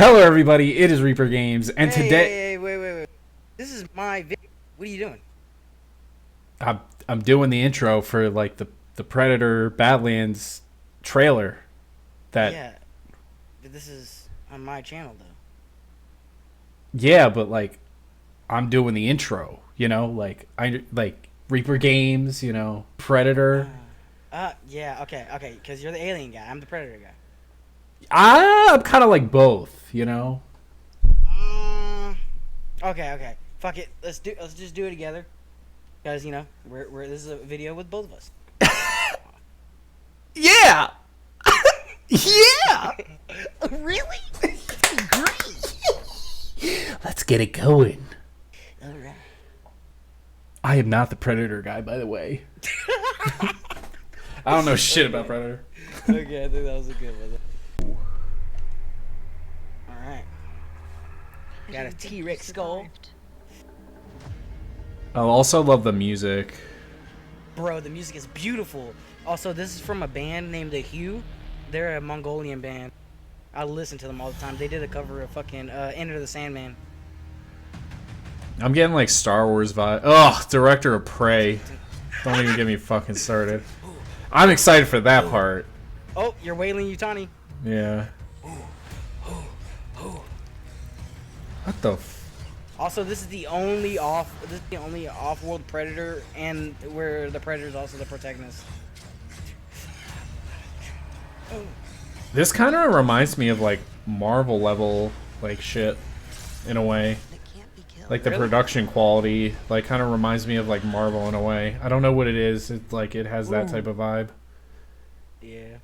Hello, everybody. It is Reaper Games, and today Hey, wait. This is my video. What are you doing? I'm doing the intro for like the Predator Badlands trailer. That Yeah, but this is on my channel though. yeah, but like I'm doing the intro. Like I like Reaper Games. Predator. Yeah, okay, because you're the alien guy. I'm the predator guy. I'm kind of like both. Um, okay. Fuck it. Let's just do it together. Because we're this is a video with both of us. Yeah, yeah. Really? Great. Let's get it going. All right. I am not the Predator guy, by the way. I don't know shit about Predator. Okay, I think that was a good one. All right. Got a T-Rex skull. I also love the music. Bro, the music is beautiful. Also, this is from a band named The Hue. They're a Mongolian band. I listen to them all the time. They did a cover of fucking Enter the Sandman. I'm getting like Star Wars vibe. Ugh, director of Prey. Don't even get me fucking started. I'm excited for that part. Oh, you're Wailing Utani. Yeah. What the Also, this is the only off-world predator, and where the predator is also the protagonist. This kind of reminds me of like Marvel level like shit in a way. Like the Really? production quality like kind of reminds me of like Marvel in a way. I don't know what it is. It's like it has that type of vibe. Yeah.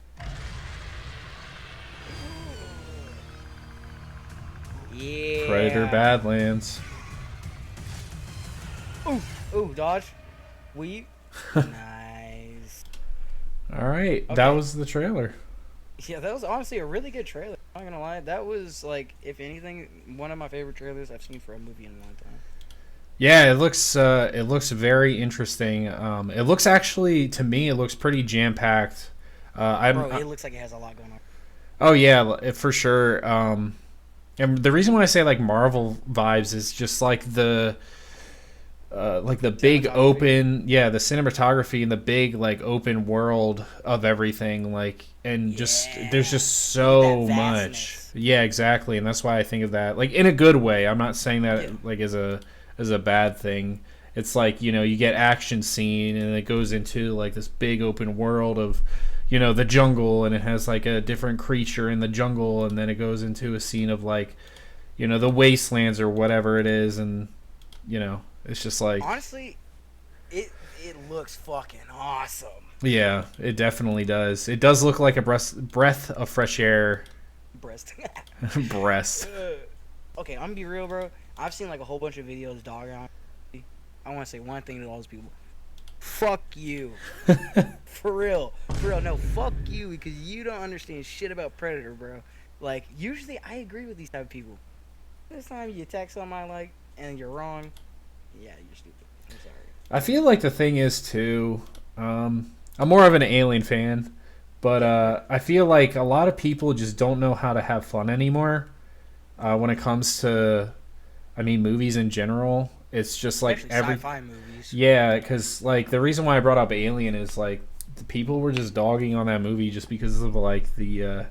Yeah. Predator Badlands. Ooh, dodge. Weave. Nice. All right, Okay. that was the trailer. Yeah, that was honestly a really good trailer. I'm not gonna lie. That was, like, if anything, one of my favorite trailers I've seen for a movie in a long time. Yeah, it looks very interesting. It looks actually to me it looks pretty jam packed. Bro, it looks like it has a lot going on. Oh yeah, for sure. And the reason why I say like Marvel vibes is just like the big open, yeah, the cinematography and the big like open world of everything, like, and just there's just so That much. vastness. Yeah, exactly, and that's why I think of that like in a good way. I'm not saying that Yeah. like as a bad thing. It's like, you get action scene and it goes into like this big open world of the jungle, and it has like a different creature in the jungle, and then it goes into a scene of like the wastelands or whatever it is, and it's just like, Honestly, it looks fucking awesome. yeah, it definitely does. It does look like a breath of fresh air. Breast. Breast. Okay, I'm gonna be real, bro. I've seen like a whole bunch of videos dogging on. I want to say one thing to all those people. Fuck you. For real. No, fuck you, because you don't understand shit about Predator, bro. Like, usually I agree with these type of people. This time you attack something I like and you're wrong. Yeah, you're stupid. I'm sorry. I feel like the thing is too, I'm more of an Alien fan, but I feel like a lot of people just don't know how to have fun anymore when it comes to, I mean, movies in general. It's just like Especially sci-fi movies. yeah, because like the reason why I brought up Alien is like the people were just dogging on that movie just because of like the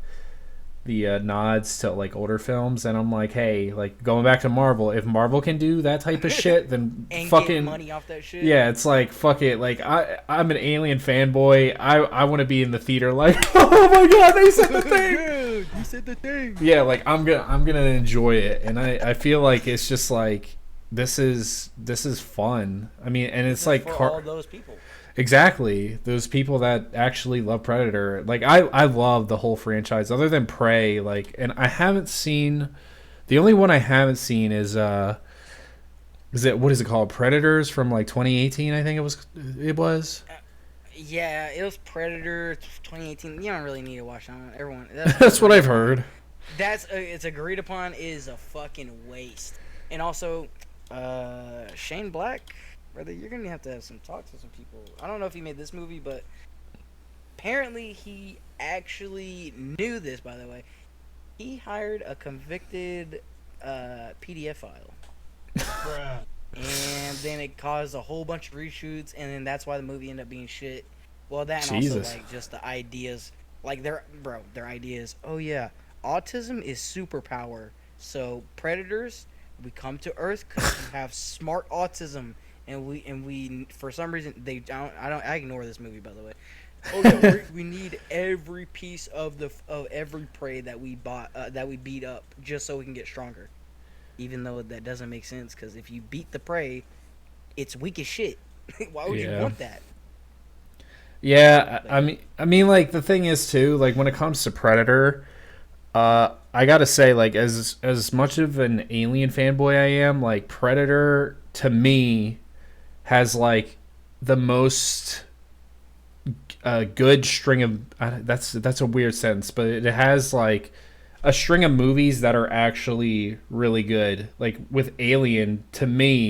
nods to like older films, and I'm like, hey, like going back to Marvel, if Marvel can do that type of shit, then And fucking get money off that shit. yeah, it's like fuck it. Like I'm an Alien fanboy. I want to be in the theater like, oh my god, they said the thing. Dude, you said the thing. Yeah, like I'm gonna enjoy it, and I feel like it's just like this is fun. I mean, and it's like for all those people. exactly those people that actually love Predator. Like I love the whole franchise other than Prey. Like, and I haven't seen, the only one I haven't seen is it, what is it called, Predators from like 2018, I think it was. Yeah, it was Predator 2018. You don't really need to watch that one. Everyone. That's what I've heard. It's agreed upon is a fucking waste. And also, Shane Black, brother, you're gonna have to have some talks with some people. I don't know if he made this movie, but apparently he actually knew this. By the way, He hired a convicted PDF file. Bruh. And then it caused a whole bunch of reshoots, and then that's why the movie ended up being shit. Well, that and also Jesus. like just the ideas, like their ideas. Oh yeah, autism is superpower. So predators, we come to Earth because we have smart autism, and we for some reason I ignore this movie, by the way. Oh yeah, we need every piece of every prey that we beat up just so we can get stronger. Even though that doesn't make sense, because if you beat the prey, it's weak as shit. Why would you Yeah. want that? Yeah, I mean, like the thing is too, like when it comes to Predator, I gotta say, like as much of an Alien fanboy I am, like Predator to me has like the most good string of that's a weird sentence, but it has like a string of movies that are actually really good. Like with Alien, to me,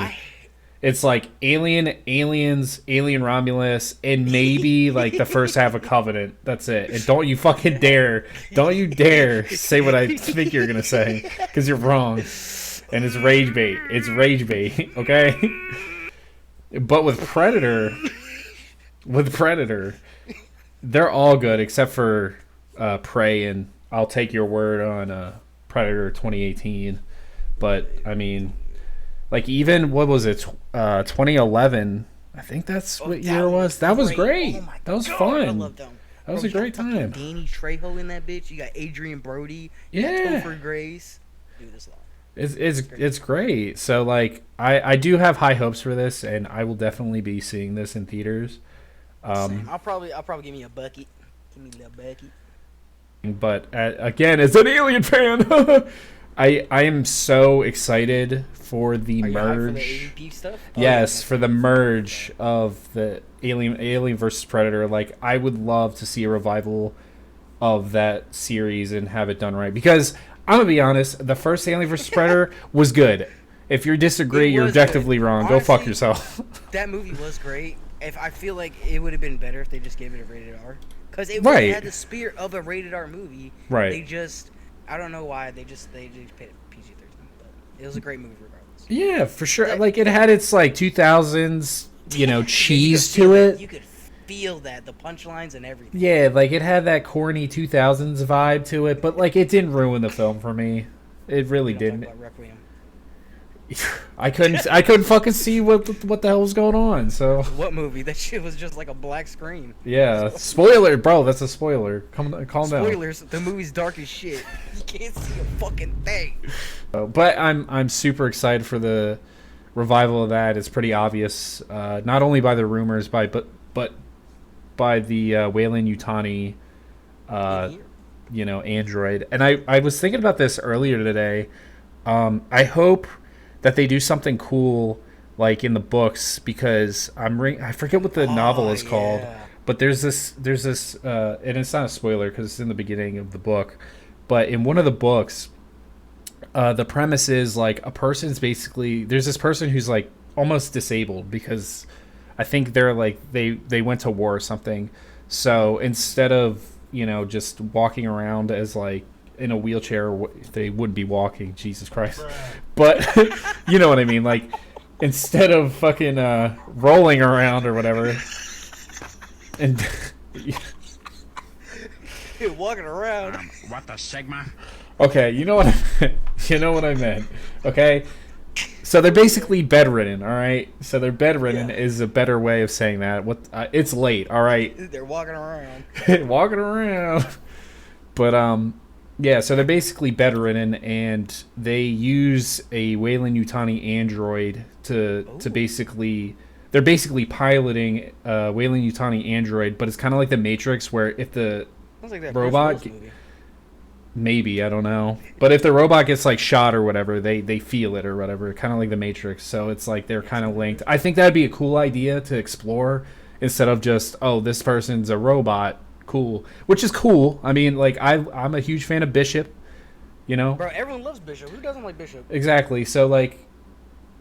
it's like Alien, Aliens, Alien Romulus, and maybe like the first half of Covenant. That's it. And don't you don't you dare say what I think you're gonna say, because you're wrong. And it's rage bait. It's rage bait. Okay. But with Predator, they're all good except for Prey, and I'll take your word on Predator 2018. But I mean, like even what was it, 2011? I think that's what year it was. That was great. Oh my That was God, fun. I love them. That was Bro, a great you got fucking time. Danny Trejo in that bitch. You got Adrian Brody. You got Yeah. Topher Grace. Do this a lot. It's great. So like I do have high hopes for this, and I will definitely be seeing this in theaters. Same. I'll probably give me a bucket. Give me a little bucket. But again, as an Alien fan, I am so excited for the Are you hyped for merge. the AVP stuff? Oh, Yes, yeah, for the merge of the Alien versus Predator. Like I would love to see a revival of that series and have it done right. Because I'm gonna be honest, the first Alien versus Predator was good. If you disagree, It you're was objectively good. wrong. Go fuck Honestly, yourself. That movie was great. If I feel like it would have been better if they just gave it a rated R, because it really Right. had the spirit of a rated R movie. Right. They just, I don't know why they just paid it PG-13, but it was a great movie regardless. Yeah, for sure. Like it had its like 2000s, cheese You could to feel it. You could feel that, the punchlines and everything. Yeah, like it had that corny 2000s vibe to it, but like it didn't ruin the film for me. It really We don't didn't. talk about Requiem. I couldn't fucking see what the hell was going on. So What movie? That shit was just like a black screen. yeah, spoiler, bro. That's a spoiler. Calm down. Spoilers. The movie's dark as shit. You can't see a fucking thing. But I'm super excited for the revival of that. It's pretty obvious, not only by the rumors, but by the Wayland Yutani, android. And I was thinking about this earlier today. I hope that they do something cool like in the books, because I forget what the novel is called, but there's this and it's not a spoiler because it's in the beginning of the book, but in one of the books, the premise is like there's this person who's like almost disabled because I think they're like they went to war or something. So instead of just walking around as like in a wheelchair, they wouldn't be walking. Jesus Christ! But you know what I mean. Like instead of fucking rolling around or whatever, and Walking around. What the Sigma? okay, you know what I meant. Okay. So they're basically bedridden, all right? So they're bedridden is a better way of saying that. It's late, all right? They're walking around. Walking around. But yeah, so they're basically bedridden, and they use a Wayland Yutani android to basically they're basically piloting Wayland Yutani android, but it's kind of like the Matrix, where if the Sounds like that robot Bruce Willis movie. maybe, I don't know, but if the robot gets like shot or whatever, they feel it or whatever, kind of like the Matrix. So it's like they're kind of linked. I think that'd be a cool idea to explore instead of just, oh, this person's a robot, cool, which is cool. I mean, like I'm a huge fan of Bishop, Bro, everyone loves Bishop. Who doesn't like Bishop? exactly. So like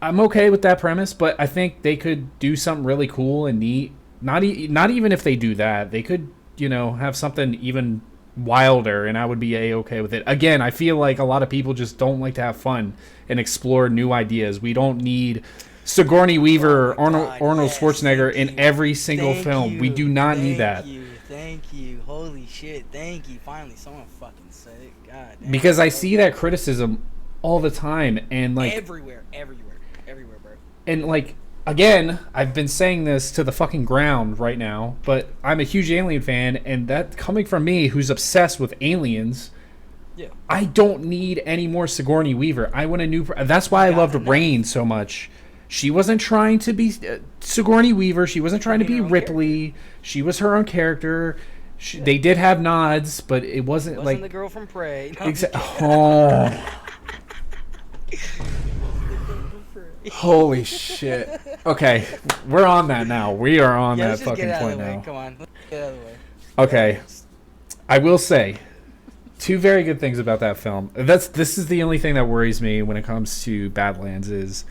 I'm okay with that premise, but I think they could do something really cool and neat. Not even if they do that, they could have something even wilder, and I would be a-okay with it. Again, I feel like a lot of people just don't like to have fun and explore new ideas. We don't need Sigourney Weaver or Arnold Schwarzenegger in every single film. We do not need that. Thank you. Holy shit. Thank you. Finally, someone fucking said it. God damn. Because I see that criticism all the time, and like everywhere, bro. And like, again, I've been saying this to the fucking ground right now, but I'm a huge Alien fan, and that coming from me, who's obsessed with aliens. Yeah. I don't need any more Sigourney Weaver. I want a new. That's why I loved Rain so much. She wasn't trying to be Sigourney Weaver. She wasn't trying to be Ripley. She was her own character. They did have nods, but it wasn't like the girl from Prey. No, Holy shit. Okay, we're on that now. We are on that let's just fucking get out point of the way. now. Come on, let's get out of the way. Okay. I will say two very good things about that film. This is the only thing that worries me when it comes to Badlands is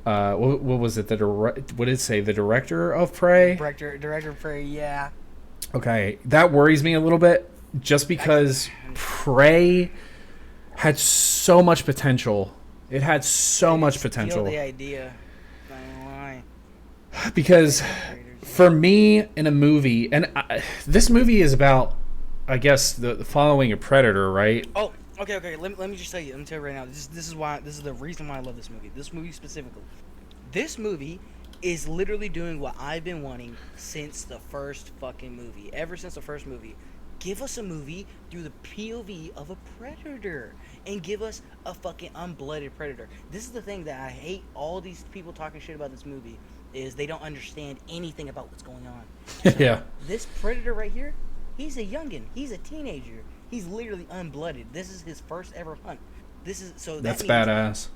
what was it? What did it say? The director of Prey? Director of Prey, yeah. Okay, that worries me a little bit just because Prey had so much potential. It had so much potential. The idea. Not gonna lie. Because for me, in a movie, and this movie is about, I guess, the following a predator, right? Oh, okay. Let me just tell you. Let me tell you right now. This is the reason why I love this movie. This movie specifically. This movie is literally doing what I've been wanting since the first fucking movie. Ever since the first movie. Give us a movie through the POV of a predator. And give us a fucking unblooded predator. This is the thing that I hate all these people talking shit about this movie. Is they don't understand anything about what's going on. So Yeah. This predator right here, he's a youngin'. He's a teenager. He's literally unblooded. This is his first ever hunt. That's badass.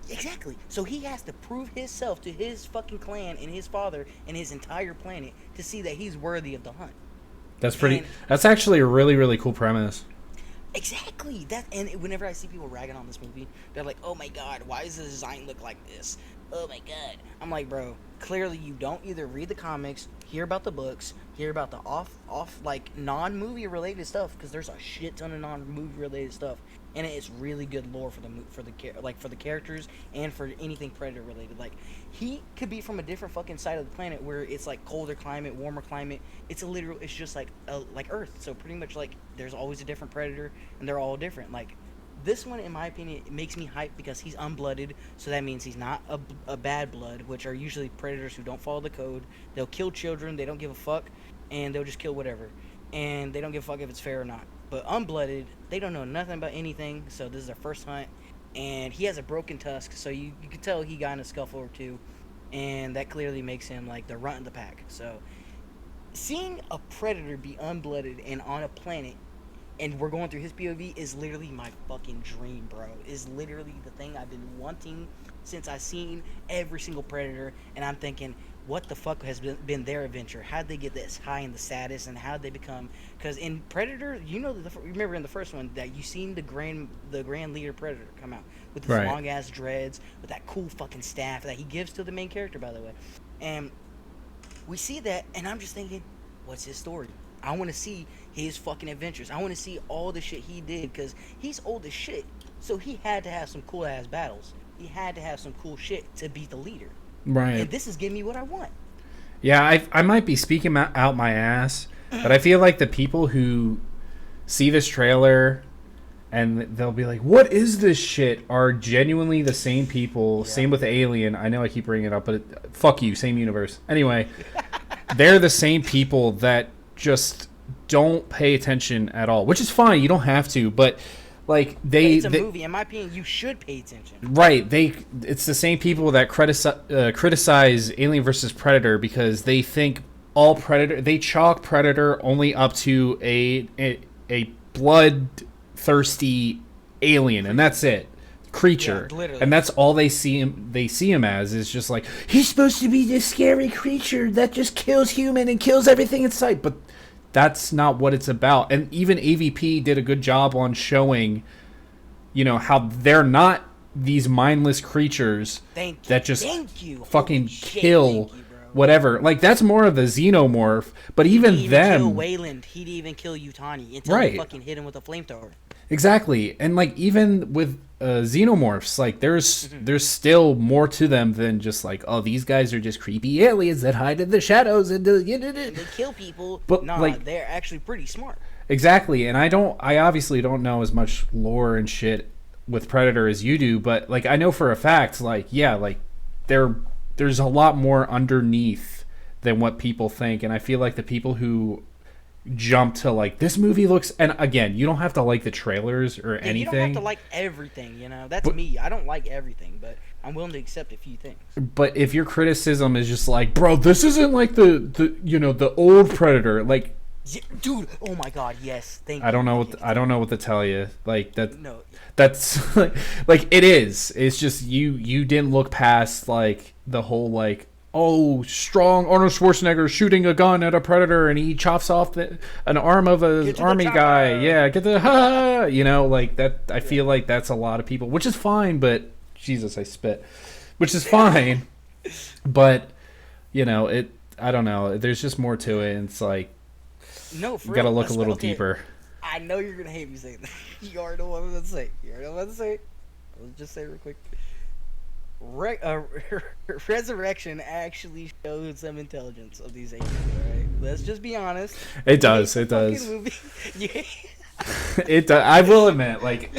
Exactly. So he has to prove himself to his fucking clan and his father and his entire planet to see that he's worthy of the hunt. That's actually a really, really cool premise. Exactly. And whenever I see people ragging on this movie, they're like, "Oh my god, why does the design look like this? Oh my god." I'm like, bro, clearly you don't either read the comics, hear about the books, hear about the off like non-movie related stuff, because there's a shit ton of non-movie related stuff, and it's really good lore for the characters and for anything Predator related. Like, he could be from a different fucking side of the planet where it's like colder climate, warmer climate. It's just like Earth. So pretty much like there's always a different Predator, and they're all different. Like, this one, in my opinion, it makes me hype because he's unblooded, so that means he's not a bad blood, which are usually predators who don't follow the code. They'll kill children, they don't give a fuck, and they'll just kill whatever. And they don't give a fuck if it's fair or not. But unblooded, they don't know nothing about anything, so this is their first hunt. And he has a broken tusk, so you can tell he got in a scuffle or two, and that clearly makes him like the runt of the pack. So seeing a predator be unblooded and on a planet, and we're going through his POV, is literally my fucking dream, bro. Is literally the thing I've been wanting since I've seen every single Predator, and I'm thinking, what the fuck has been their adventure? How'd they get this high in the status, and how'd they become? Because in Predator, remember in the first one that you seen the grand leader Predator come out with his long ass dreads, with that cool fucking staff that he gives to the main character, by the way, and we see that, and I'm just thinking, what's his story? I want to see his fucking adventures. I want to see all the shit he did, because he's old as shit. So he had to have some cool ass battles. He had to have some cool shit to beat the leader. Right. And this is giving me what I want. Yeah, I might be speaking out my ass, but I feel like the people who see this trailer and they'll be like, "What is this shit?" are genuinely the same people. Yeah. Same with Alien. I know I keep bringing it up, but fuck you, same universe. Anyway, they're the same people that just don't pay attention at all, which is fine. You don't have to, but like it's a movie. In my opinion, you should pay attention. Right? It's the same people that criticize Alien versus Predator because they think all Predator. They chalk Predator only up to a bloodthirsty alien, and that's it. Creature, yeah, and that's all they see him as, is just like, he's supposed to be this scary creature that just kills human and kills everything in sight, but that's not what it's about. And even AVP did a good job on showing, how they're not these mindless creatures that just fucking kill whatever. Like, that's more of the xenomorph. But He even didn't even them, kill Wayland. He didn't even kill Yutani until Right. he fucking hit him with a flamethrower. exactly. And like even with xenomorphs, like there's still more to them than just like, oh, these guys are just creepy aliens that hide in the shadows and And they kill people. But, Nah, like- they're actually pretty smart. Exactly, and I obviously don't know as much lore and shit with Predator as you do, but like I know for a fact, like yeah, like there's a lot more underneath than what people think, and I feel like the people who jump to like this movie looks, and again, you don't have to like the trailers or Yeah, anything. you don't have to like everything, you know. That's me. I don't like everything, but I'm willing to accept a few things. But if your criticism is just like, bro, this isn't like the you know the old Predator, like Yeah, dude, oh my god, yes. Thank you. I don't know what to tell you, like that. No, That's like it is. It's just you didn't look past like the whole like, oh, strong Arnold Schwarzenegger shooting a gun at a predator and he chops off an arm of Get a to the army chopper. guy. Yeah, get the ha, you know, like that. I feel like that's a lot of people, which is fine. But Jesus, I spit, which is fine. But you know, it. I don't know. There's just more to it. And it's like no, for you got to real. look a little Okay, deeper. I know you're gonna hate me saying that. You already know what I'm gonna say. Let's just say it real quick. Resurrection actually showed some intelligence of these aliens, alright? Let's just be honest. It does. It's It a fucking does. movie. Yeah. It does. I will admit, like,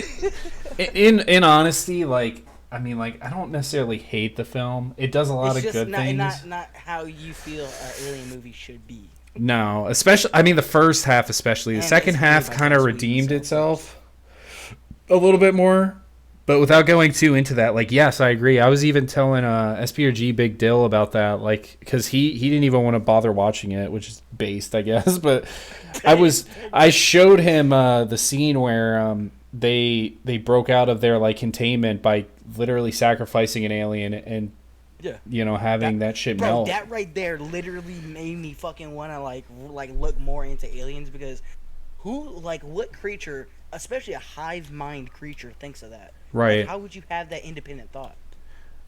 in honesty, like, I mean, like, I don't necessarily hate the film. It does a lot It's of just good things. not how you feel an alien movie should be. No, especially, I mean, the first half, especially. The And second it's half made by kind of Joss Whedon, redeemed so itself a little bit more. But without going too into that, like, yes, I agree. I was even telling SP or G Big Dill about that, like, because he didn't even want to bother watching it, which is based, I guess. But I showed him the scene where they broke out of their like containment by literally sacrificing an alien and Yeah. you know having that shit Bro, melt. that right there literally made me fucking want to like look more into aliens because what creature, especially a hive mind creature, thinks of that? Right. Like, how would you have that independent thought?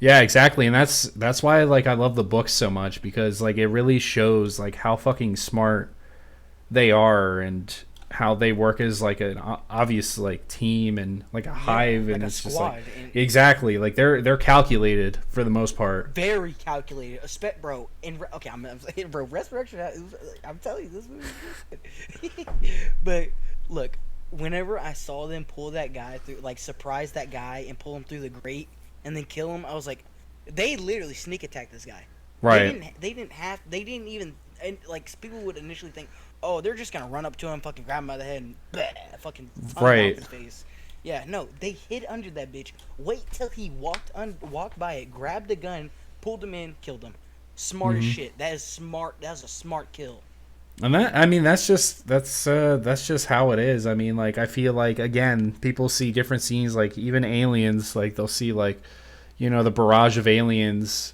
Yeah, exactly, and that's why like I love the books so much because like it really shows like how fucking smart they are and how they work as like an obvious like team and like a hive, like and a it's just squad, like and- exactly like they're calculated for the most part. Very calculated, bro. I'm saying, bro, Resurrection. I'm telling you, this movie is good. But look, whenever I saw them pull that guy through, like surprise that guy and pull him through the grate and then kill him, I was like, they literally sneak attacked this guy. Right. They didn't even, and like people would initially think, oh, they're just gonna run up to him, fucking grab him by the head, and fucking tongue Right. off his face. Yeah, no, they hid under that bitch. Wait till he walked by it, grabbed the gun, pulled him in, killed him. Smart Mm-hmm. as shit. That is smart. That's a smart kill. And that, I mean, that's just how it is. I mean, like I feel like again, people see different scenes, like even aliens, like they'll see like, you know, the barrage of aliens,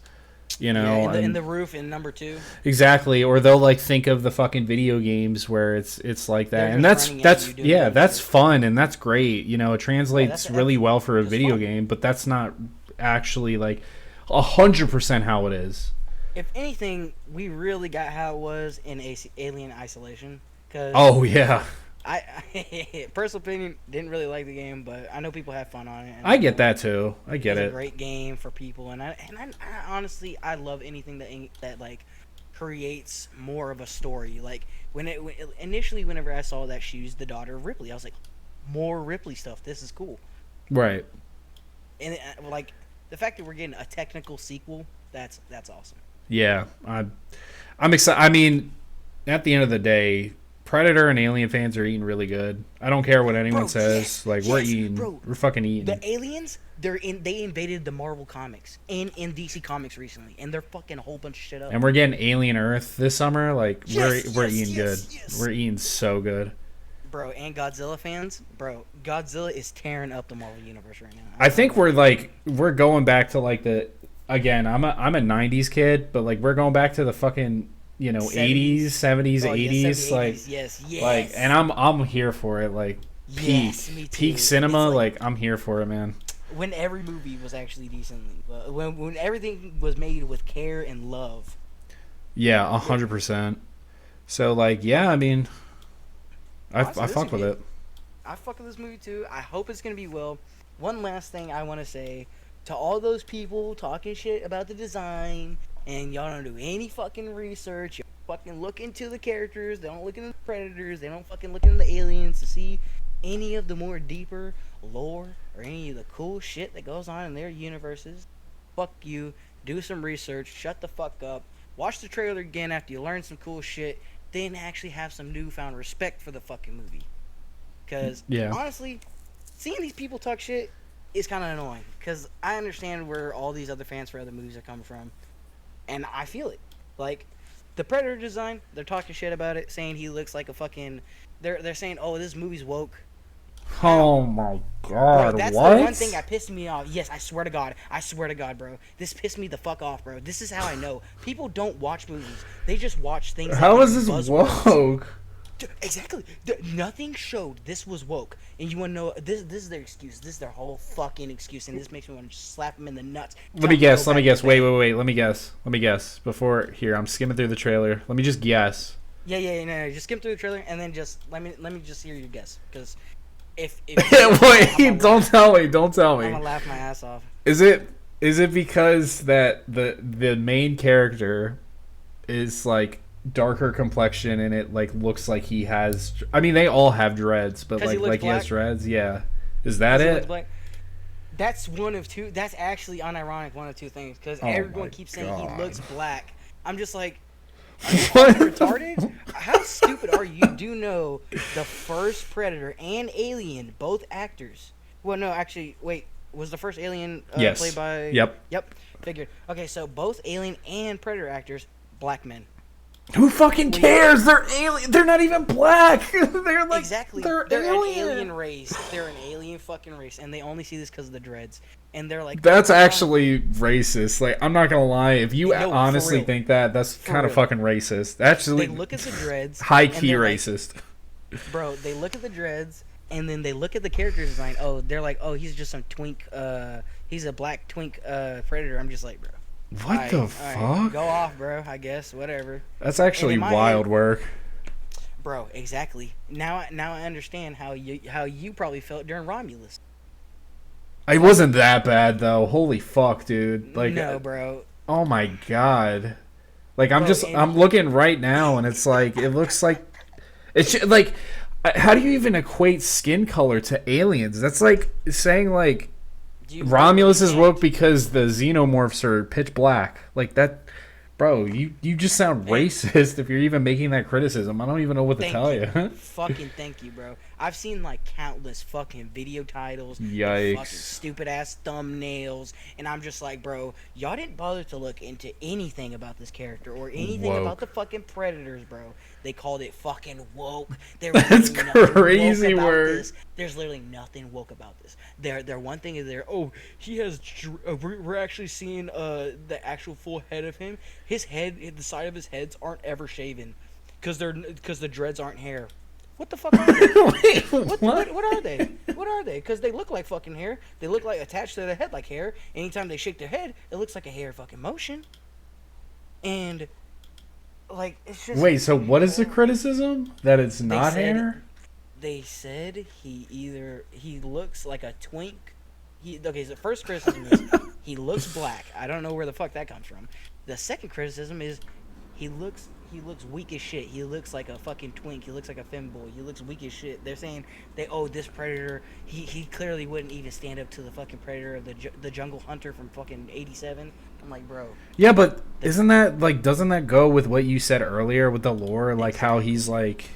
you know, Yeah, in and- the roof in number 2. exactly, or they'll like think of the fucking video games where it's like that, They're and just running at that's you doing yeah, dumb that's shit. fun and that's great. You know, it translates that's really well for a it's video fun. game, but that's not actually like 100% how it is. If anything, we really got how it was in Alien Isolation. Cause Oh yeah, I personal opinion, didn't really like the game, but I know people have fun on it. And I get that too. I get It's it. a great game for people, and I honestly I love anything that like creates more of a story. Like initially, whenever I saw that she was the daughter of Ripley, I was like, more Ripley stuff. This is cool. Right. And like the fact that we're getting a technical sequel, that's awesome. Yeah, I'm excited. I mean, at the end of the day, Predator and Alien fans are eating really good. I don't care what anyone Bro, says. yes, Like we're yes, eating, bro. we're fucking eating. The aliens, they invaded the Marvel comics and in DC Comics recently, and they're fucking a whole bunch of shit up. And we're getting Alien Earth this summer. Like Yes, we're yes, eating yes, good. yes. We're eating so good. Bro, and Godzilla fans, bro, Godzilla is tearing up the Marvel universe right now. I think we're going back to like the again. I'm a '90s kid, but like we're going back to the fucking 80s, 70s, Oh, 80s, yes, 70s, like 80s, yes, like, yes. and I'm here for it. Like peak Yes, me too. peak cinema. It's Like I'm here for it, man. when every movie was actually decent, when everything was made with care and love. Yeah, 100%. So like, yeah, I mean, Honestly, I this fuck with would it. I fuck with this movie too. I hope it's gonna be well. One last thing I want to say to all those people talking shit about the design and y'all don't do any fucking research. You fucking look into the characters. They don't look into the predators. They don't fucking look into the aliens to see any of the more deeper lore or any of the cool shit that goes on in their universes. Fuck you. Do some research. Shut the fuck up. Watch the trailer again after you learn some cool shit. Then actually have some newfound respect for the fucking movie. Because, Yeah. honestly, seeing these people talk shit is kind of annoying. Because I understand where all these other fans for other movies are coming from. And I feel it. Like, the Predator design, they're talking shit about it, saying he looks like a fucking... They're saying, oh, this movie's woke. Oh my Bro, god, that's what? the one thing that pissed me off. Yes, I swear to God. I swear to God, bro. This pissed me the fuck off, bro. This is how I know. People don't watch movies. They just watch things How that is are this buzzwords. woke? Exactly. Nothing showed this was woke. And you want to know, this is their excuse. This is their whole fucking excuse. And this makes me want to just slap them in the nuts. Let me guess. Let me guess. Wait. Wait. Let me guess. Let me guess. Before here, I'm skimming through the trailer. Let me just guess. Yeah. No. Just skim through the trailer and then just let me just hear your guess. Because if Wait, don't tell me. Don't tell I'm me. gonna laugh my ass off. Is it because that the main character is like darker complexion and it like looks like he has? I mean, they all have dreads, but 'Cause he looks he has black? dreads. Yeah. Is that He it? looks black. That's one of two. That's actually unironic. One of two things. Because Oh everyone my keeps saying God. he looks black. I'm just like, What? retarded? How stupid are you? Do know the first Predator and Alien, both actors? Well, no, actually, wait. Was the first Alien Yes. played by? Yep. Figured. Okay, so both Alien and Predator actors, black men. Who fucking cares? They're alien. They're not even black. They're like Exactly. They're an alien race. They're an alien fucking race, and they only see this because of the dreads. And they're like, That's "Oh my God." actually racist. Like, I'm not gonna lie. If you No, for honestly real. think that, that's For kind of real. fucking racist. Actually, They look at the dreads. high and key they're like, racist. bro, they look at the dreads and then they look at the character design. Oh, they're like, oh, he's just some twink. He's a black twink predator. I'm just like, bro. What the fuck? Go off, bro. I guess whatever, That's actually in my wild head- work. bro. Exactly. Now I understand how you probably felt during Romulus. It wasn't that bad though. Holy fuck, dude. Like, no, bro. oh my god. Like, Bro, I'm looking right now, and it's like it looks like like. How do you even equate skin color to aliens? That's like saying like Romulus is woke because the xenomorphs are pitch black. Like that, bro. You just sound racist if you're even making that criticism. I don't even know what to tell you. Fucking thank you, bro. I've seen like countless fucking video titles, Yikes. fucking stupid ass thumbnails, and I'm just like, bro, y'all didn't bother to look into anything about this character or anything Woke. about the fucking predators, bro. They called it fucking woke. That's crazy word. This. There's literally nothing woke about this. Their one thing is he has. We're actually seeing the actual full head of him. His head, the side of his heads aren't ever shaven, because the dreads aren't hair. What the fuck are they? Wait, What are they? What are they? Because they look like fucking hair. They look like attached to their head like hair. Anytime they shake their head, it looks like a hair fucking motion. And like it's just. Wait, so what is the criticism? That it's not hair? They said he looks like a twink. So the first criticism is he looks black. I don't know where the fuck that comes from. The second criticism is he looks weak as shit. He looks like a fucking twink. He looks like a femboy. He looks weak as shit. They're saying this predator. He clearly wouldn't even stand up to the fucking predator of the jungle hunter from fucking '87. I'm like, bro. Yeah, but isn't that like doesn't that go with what you said earlier with the lore? Like how he's like.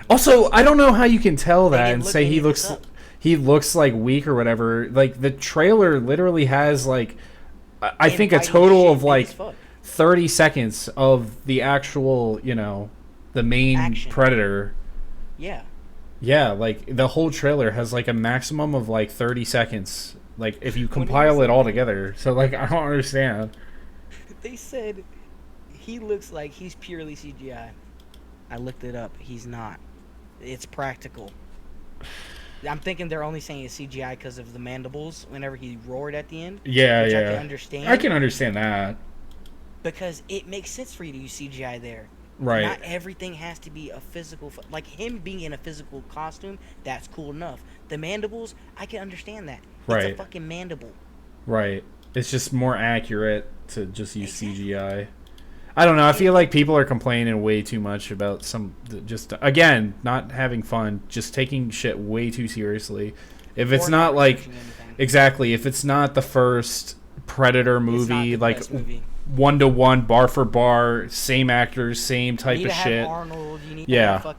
Also, I don't know how you can tell that and say he looks like weak or whatever. Like the trailer literally has like I think a total of like 30 seconds of the actual, the main Action. predator. Yeah. Yeah, like the whole trailer has like a maximum of like 30 seconds. Like if you compile it all together. So like I don't understand. They said he looks like he's purely CGI. I looked it up. He's not. It's practical. I'm thinking they're only saying it's CGI because of the mandibles whenever he roared at the end. Yeah, which yeah. I can understand. I can understand that. because it makes sense for you to use CGI there. Right. Not everything has to be a physical. Like him being in a physical costume, that's cool enough. The mandibles, I can understand that. It's Right. a fucking mandible. Right. It's just more accurate to just use CGI. I don't know. I feel like people are complaining way too much about just again not having fun, just taking shit way too seriously. If it's Or not like researching anything. exactly, if it's not the first Predator It's not movie, the like best movie. 1-to-1, bar for bar, same actors, same You type need of to have shit. Arnold. You need Yeah.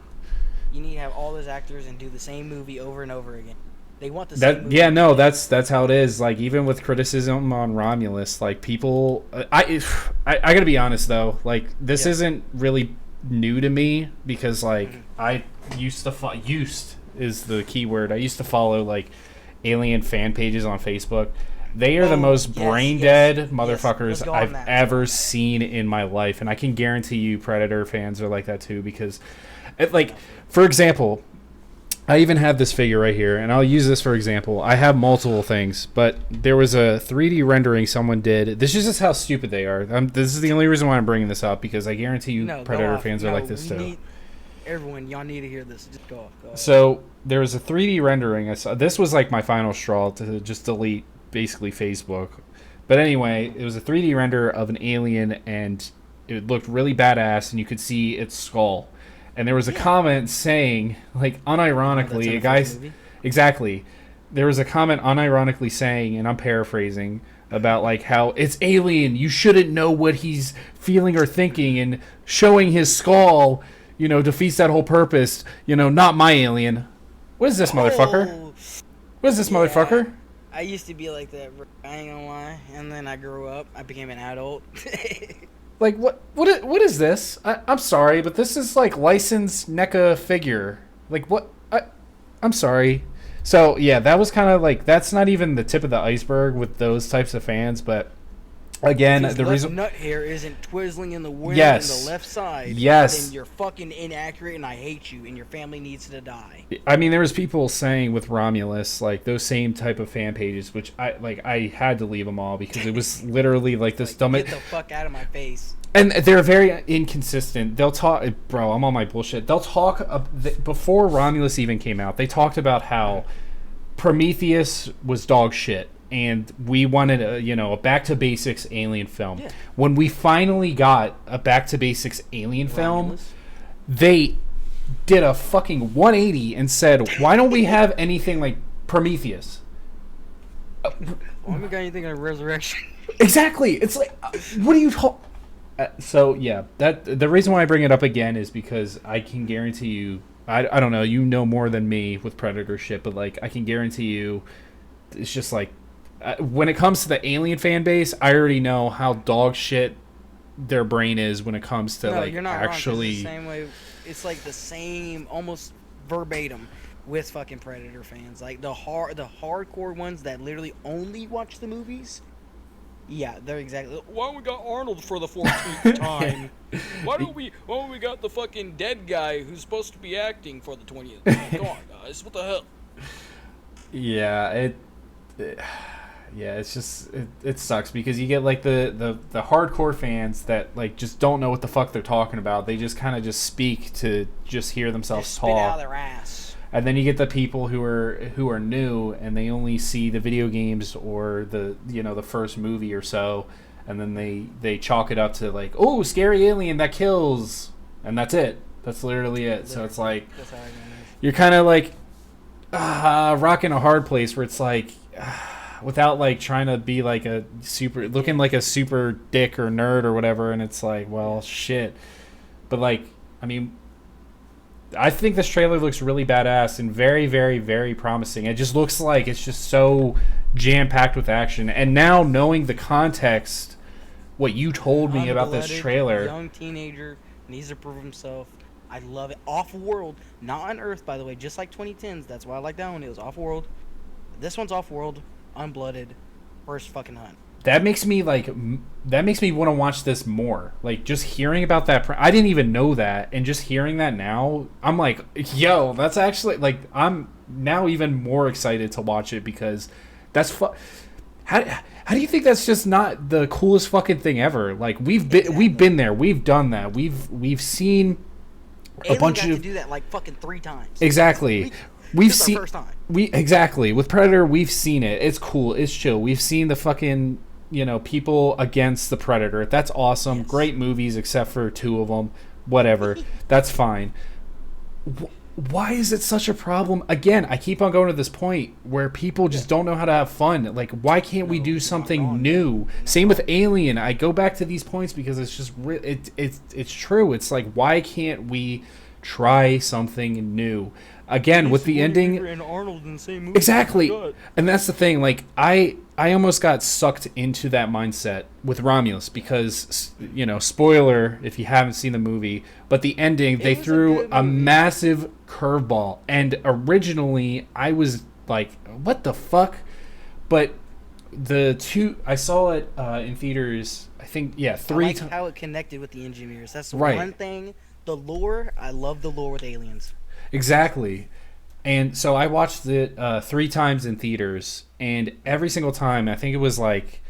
you need to have all those actors and do the same movie over and over again. They want the same That movie. yeah, no, that's how it is. Like even with criticism on Romulus, like people, I gotta be honest though, like this Yeah. isn't really new to me because like I used to used is the key word. I used to follow like alien fan pages on Facebook. They are the most yes, brain yes, dead yes. motherfuckers Let's go on I've that. ever seen in my life, and I can guarantee you Predator fans are like that too because, like, for example. I even have this figure right here, and I'll use this for example. I have multiple things, but there was a 3D rendering someone did. This is just how stupid they are. This is the only reason why I'm bringing this up, because I guarantee you No, go Predator off. fans are No, like this we too. need- everyone, y'all need to hear this. Just go off. Go ahead. So there was a 3D rendering. I saw. This was like my final straw to just delete basically Facebook. But anyway, it was a 3D render of an alien, and it looked really badass, and you could see its skull. And there was a comment saying, like, Oh, that's in unironically, the a guy... first movie? Exactly. There was a comment unironically saying, and I'm paraphrasing, about, like, how it's alien, you shouldn't know what he's feeling or thinking, and showing his skull, you know, defeats that whole purpose. You know, not my alien. What is this, motherfucker? Oh, What is this, yeah. motherfucker? I used to be like that, bro. I ain't gonna lie. And then I grew up. I became an adult. Like, what is this? I'm sorry, but this is, like, licensed NECA figure. Like, what? I'm sorry. So, yeah, that was kind of, like, that's not even the tip of the iceberg with those types of fans, but, again, If his the left reason... nut hair isn't twizzling in the wind Yes. in the left side, Yes. then you're fucking inaccurate and I hate you and your family needs to die. I mean, there was people saying with Romulus, like, those same type of fan pages, which I had to leave them all because it was literally, like, this dumb... Get the fuck out of my face. And they're very inconsistent. They'll talk, bro. I'm on my bullshit. They'll talk before Romulus even came out. They talked about how Prometheus was dog shit, and we wanted a back to basics alien film. Yeah. When we finally got a back to basics alien film, Romulus. they did a fucking 180 and said, "Why don't we have anything like Prometheus?" Why we got anything on Resurrection? Exactly. It's like, what are you talking? So yeah, that the reason why I bring it up again is because I can guarantee you, I don't know, you know more than me with Predator shit, but like I can guarantee you, it's just like when it comes to the alien fan base, I already know how dog shit their brain is when it comes to No, like you're not wrong, 'cause actually. it's the same way. It's like the same, almost verbatim, with fucking Predator fans. Like the hardcore ones that literally only watch the movies. Yeah, they're exactly. Why don't we got Arnold for the 14th time? Why don't we got the fucking dead guy who's supposed to be acting for the 20th time? Come on, guys, what the hell? Yeah, yeah, it's just it sucks because you get like the hardcore fans that like just don't know what the fuck they're talking about. They just kind of just speak to just hear themselves Just spit out talk. of their ass. And then you get the people who are new and they only see the video games or the first movie or so, and then they chalk it up to like, oh, scary alien that kills, and that's it. That's literally it. So it's like That's how I know this. you're kind of like rocking a hard place where it's like without like trying to be like looking like a super dick or nerd or whatever, and it's like, well, shit. But like, I mean, I think this trailer looks really badass and very, very, very promising. It just looks like it's just so jam-packed with action. And now knowing the context, what you told me about this Unblooded, trailer. Young teenager needs to prove himself. I love it. Off-world, not on Earth, by the way. Just like 2010s. That's why I like that one. It was off-world. This one's off-world, unblooded, first fucking hunt. That makes me want to watch this more. Like just hearing about that, I didn't even know that, and just hearing that now, I'm like, yo, that's actually like I'm now even more excited to watch it because that's how do you think that's just not the coolest fucking thing ever? Like we've been there, we've done that, we've seen a bunch got of to do that like fucking 3 times. exactly. We've This is seen our first time. exactly with Predator. We've seen it. It's cool. It's chill. We've seen the fucking people against the Predator. That's awesome. Yes. Great movies, except for 2 of them. Whatever. That's fine. Why is it such a problem? Again, I keep on going to this point where people just don't know how to have fun. Like, why can't we do something new? Same with Alien. I go back to these points because it's just it's true. It's like, why can't we try something new? Again, with the ending, and Arnold in the same movie. exactly. Oh my God. And that's the thing. Like, I almost got sucked into that mindset with Romulus because, spoiler if you haven't seen the movie, but the ending, they was a threw good a movie. massive curveball. And originally, I was like, what the fuck? But I saw it in theaters, I think, I 3 liked times. how it connected with the engineers. That's the Right. one thing. The lore, I love the lore with aliens. Exactly. And so I watched it 3 times in theaters, and every single time, I think it was like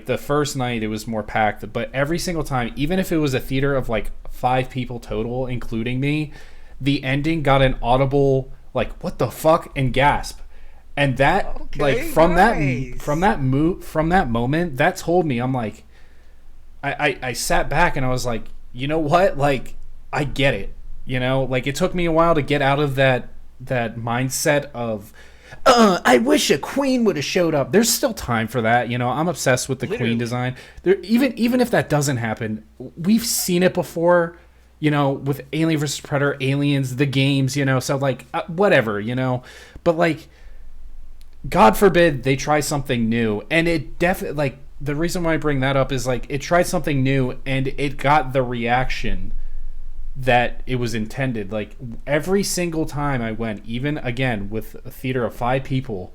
the first night it was more packed, but every single time, even if it was a theater of like 5 people total, including me, the ending got an audible like what the fuck and gasp. And that Okay, from nice. that moment, that told me, I'm like, I sat back and I was like, you know what? Like, I get it. Like, it took me a while to get out of that mindset of, I wish a queen would have showed up. There's still time for that. I'm obsessed with the Literally. queen design. Even if that doesn't happen, we've seen it before, with Alien vs. Predator, Aliens, the games, so like, whatever, but like, God forbid they try something new. And it definitely, like, the reason why I bring that up is like, it tried something new and it got the reaction that it was intended. Like, every single time I went, even again with a theater of 5 people,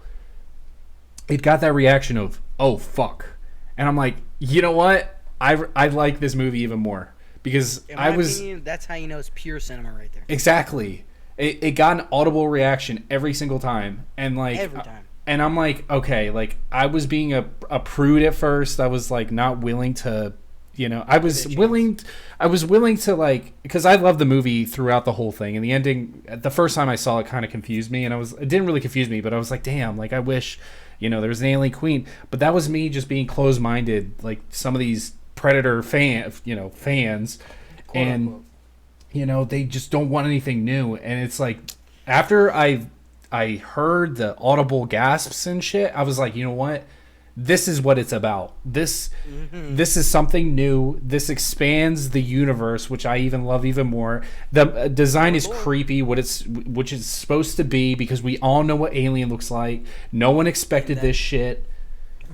it got that reaction of, oh fuck. And I'm like, you know what, I like this movie even more because In my opinion, that's how you know it's pure cinema right there. exactly, it got an audible reaction every single time. And like, Every time. and I'm like, okay, like, I was being a prude at first. I was like not willing to, I was willing to, like, because I loved the movie throughout the whole thing, and the ending, the first time I saw it, kind of confused me, and it didn't really confuse me, but I was like, damn, like, I wish, there was an alien queen. But that was me just being closed-minded, like some of these Predator fans, Quote, and unquote. they just don't want anything new. And it's like, after I heard the audible gasps and shit, I was like, you know what? This is what it's about. This is something new. This expands the universe, which I even love even more. The design is creepy, which it's supposed to be, because we all know what Alien looks like. No one expected this shit.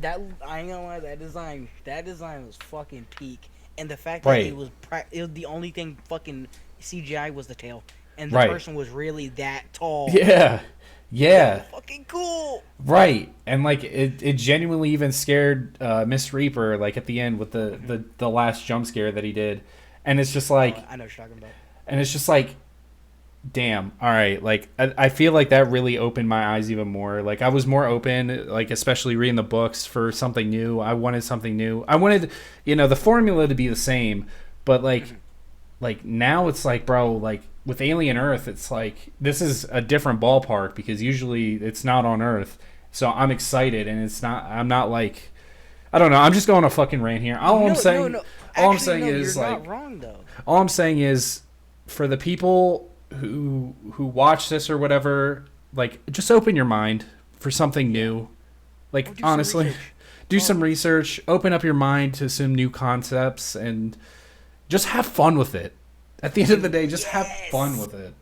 That, I ain't gonna lie, that design was fucking peak. And the fact Right. that it was the only thing fucking CGI was the tail. And the Right. person was really that tall. Yeah. Fucking cool. Right. And like, it genuinely even scared Miss Reaper, like, at the end with the last jump scare that he did. And it's just like, I know what you're talking about. and it's just like, damn, all right. Like, I feel like that really opened my eyes even more. Like, I was more open, like, especially reading the books, for something new. I wanted something new. I wanted, the formula to be the same, but like now it's like, bro, like, with Alien Earth, it's like, this is a different ballpark, because usually it's not on Earth. So I'm excited, and I'm not like, I don't know. I'm just going a fucking rant here. All I'm saying is, you're like, not wrong though. all I'm saying is, for the people who watch this or whatever, like, just open your mind for something new. Like, Or do some honestly, research. do some research, open up your mind to some new concepts, and just have fun with it. At the end of the day, just have fun with it.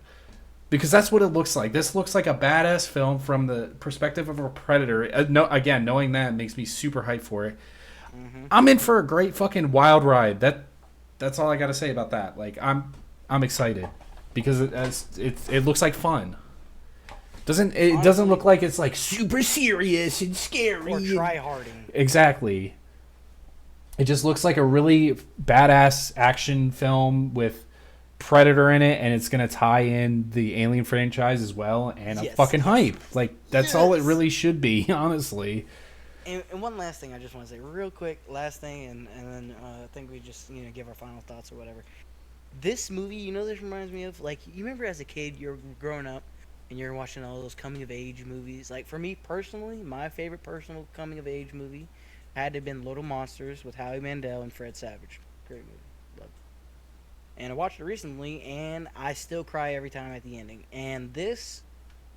Because that's what it looks like. This looks like a badass film from the perspective of a Predator. Again, knowing that makes me super hyped for it. I'm in for a great fucking wild ride. That's all I got to say about that. Like, I'm excited because it looks like fun. It doesn't look like it's like super serious and scary. Or try-harding. Exactly. It just looks like a really badass action film with Predator in it, and it's gonna tie in the Alien franchise as well, and I'm Yes. fucking hype. Like, that's all it really should be, honestly. And one last thing I just want to say real quick, last thing, and then I think we just give our final thoughts or whatever. This movie, this reminds me of, like, you remember as a kid you're growing up and you're watching all those coming of age movies. Like, for me personally, my favorite personal coming of age movie had to have been Little Monsters with Howie Mandel and Fred Savage. Great movie, loved it. And I watched it recently, and I still cry every time at the ending. And this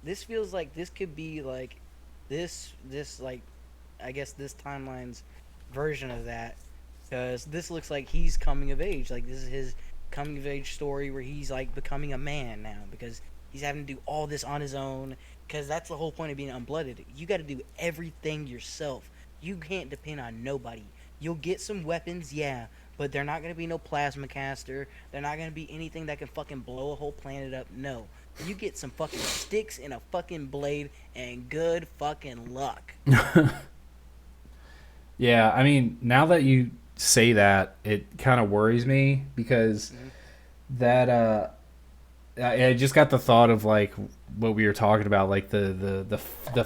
feels like this could be like this like, I guess this timeline's version of that, because this looks like he's coming of age. Like, this is his coming of age story where he's like becoming a man now because he's having to do all this on his own, because that's the whole point of being unblooded. You got to do everything yourself. You can't depend on nobody. You'll get some weapons, yeah, but they're not going to be no plasma caster. They're not going to be anything that can fucking blow a whole planet up. No. You get some fucking sticks and a fucking blade and good fucking luck. Yeah, I mean, now that you say that, it kind of worries me because that I just got the thought of like what we were talking about, like the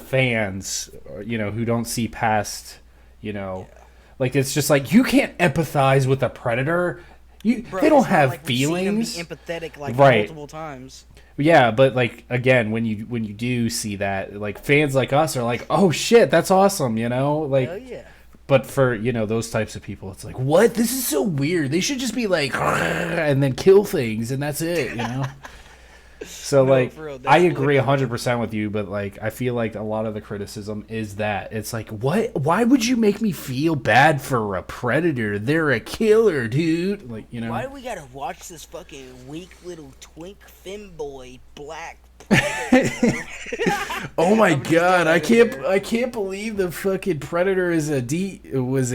fans, who don't see past, like it's just like you can't empathize with a predator. Bro, they don't have like feelings. feelings. Be empathetic like Right. multiple times. Yeah, but like again, when you do see that, like fans like us are like, oh shit, that's awesome, like. Hell yeah. But for, those types of people, it's like, what? This is so weird. They should just be like, and then kill things, and that's it, So, No, like, for real, that's I agree literally- 100% with you, but, like, I feel like a lot of the criticism is that. It's like, what? Why would you make me feel bad for a predator? They're a killer, dude. Like, Why do we gotta watch this fucking weak little twink femboy black predator? Oh my I'm just god, I kidding. can't believe the fucking Predator was a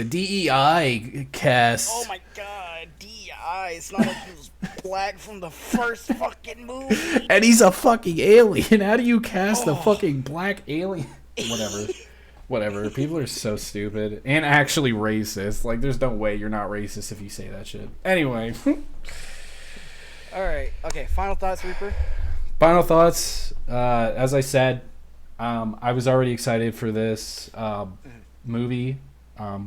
DEI cast. Oh my god, DI. It's not like he was black from the first fucking movie. And he's a fucking alien. How do you cast a Oh. fucking black alien? Whatever. People are so stupid and actually racist. Like, there's no way you're not racist if you say that shit. Anyway, Alright, okay, final thoughts, Reaper? final thoughts. As I said, I was already excited for this movie.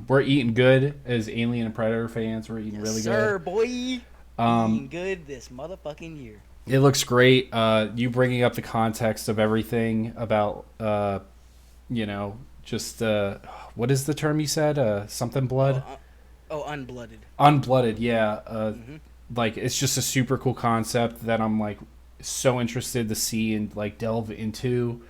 We're eating good as Alien and Predator fans. We're eating really Sir, good. boy. Eating Um, good this motherfucking year. It looks great. You bringing up the context of everything about, just what is the term you said? Something blood? Unblooded. Unblooded, yeah. Like, it's just a super cool concept that I'm, like, so interested to see and, like, delve into.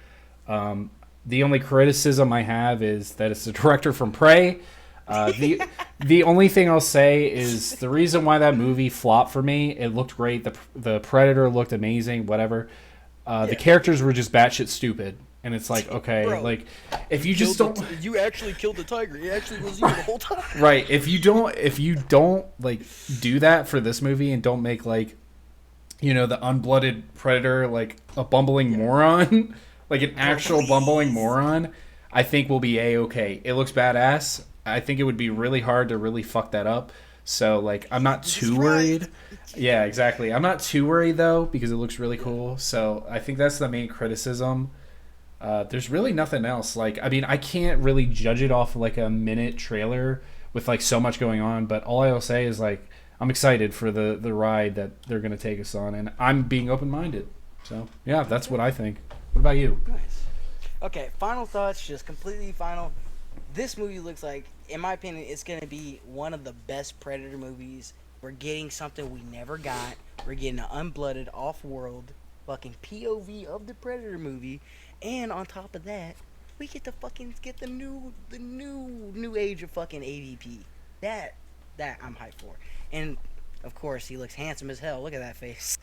The only criticism I have is that it's the director from Prey. The only thing I'll say is the reason why that movie flopped for me, it looked great. The Predator looked amazing, whatever. The characters were just batshit stupid. And it's like, okay, Bro, like, if you just don't... You actually killed the tiger. It actually was you the whole time. Right. If you don't like do that for this movie and don't make like, the unblooded predator like a bumbling moron, like an actual bumbling moron, I think we'll be A-okay. It looks badass. I think it would be really hard to really fuck that up. So like, I'm not too worried. Yeah, exactly. I'm not too worried though because it looks really cool. So I think that's the main criticism. There's really nothing else. Like, I mean, I can't really judge it off of like a minute trailer with like so much going on, but all I'll say is like I'm excited for the ride that they're gonna take us on, and I'm being open-minded. So yeah, that's what I think. What about you? Nice. Okay, final thoughts, just completely final. This movie looks like, in my opinion, it's going to be one of the best Predator movies. We're getting something we never got. We're getting an unblooded, off-world, fucking POV of the Predator movie. And on top of that, we get to fucking get the new age of fucking AVP. That I'm hyped for. And, of course, he looks handsome as hell. Look at that face.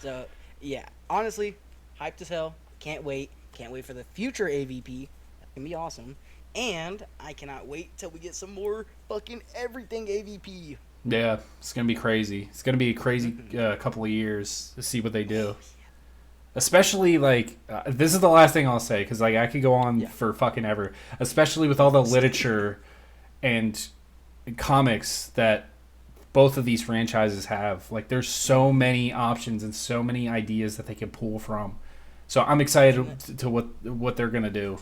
So, yeah. Honestly, hyped as hell. Can't wait. Can't wait for the future AVP. That's gonna be awesome. And I cannot wait till we get some more fucking everything AVP. Yeah, it's gonna be crazy. It's gonna be a crazy couple of years to see what they do. Especially like this is the last thing I'll say because like I could go on for fucking ever. Especially with all the literature and comics that both of these franchises have. Like there's so many options and so many ideas that they can pull from. So I'm excited to what they're gonna do.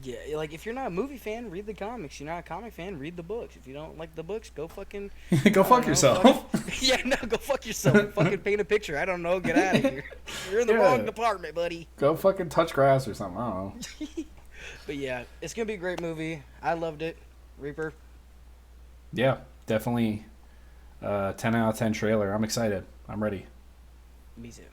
Yeah, like if you're not a movie fan, read the comics. You're not a comic fan, read the books. If you don't like the books, go fucking Go I fuck don't know, yourself. yeah, no, go fuck yourself. Fucking paint a picture. I don't know. Get out of here. You're in the Yeah. wrong department, buddy. Go fucking touch grass or something. I don't know. But yeah, it's gonna be a great movie. I loved it. Reaper. Yeah, definitely 10 out of 10 trailer. I'm excited. I'm ready. Me too.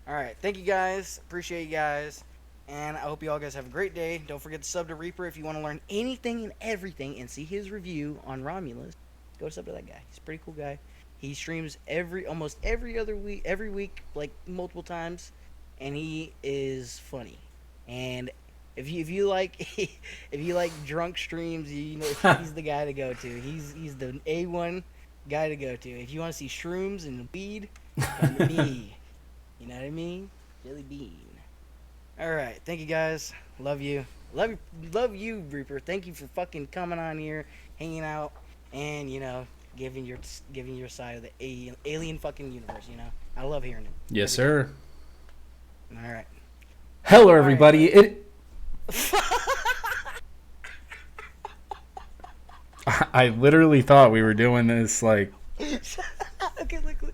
All right, thank you guys. Appreciate you guys. And I hope you all guys have a great day. Don't forget to sub to Reaper if you want to learn anything and everything and see his review on Romulus. Go sub to that guy. He's a pretty cool guy. He streams almost every week, like multiple times, and he is funny. And if you like if you like drunk streams, you know he's the guy to go to. He's the A1 guy to go to. If you want to see shrooms and weed, come to me. You know what I mean? Jelly bean. All right, thank you guys. Love you, love you, Reaper. Thank you for fucking coming on here, hanging out, and giving your side of the alien fucking universe. I love hearing it. Yes, sir. All right. Hello, everybody. I literally thought we were doing this like. Okay, look.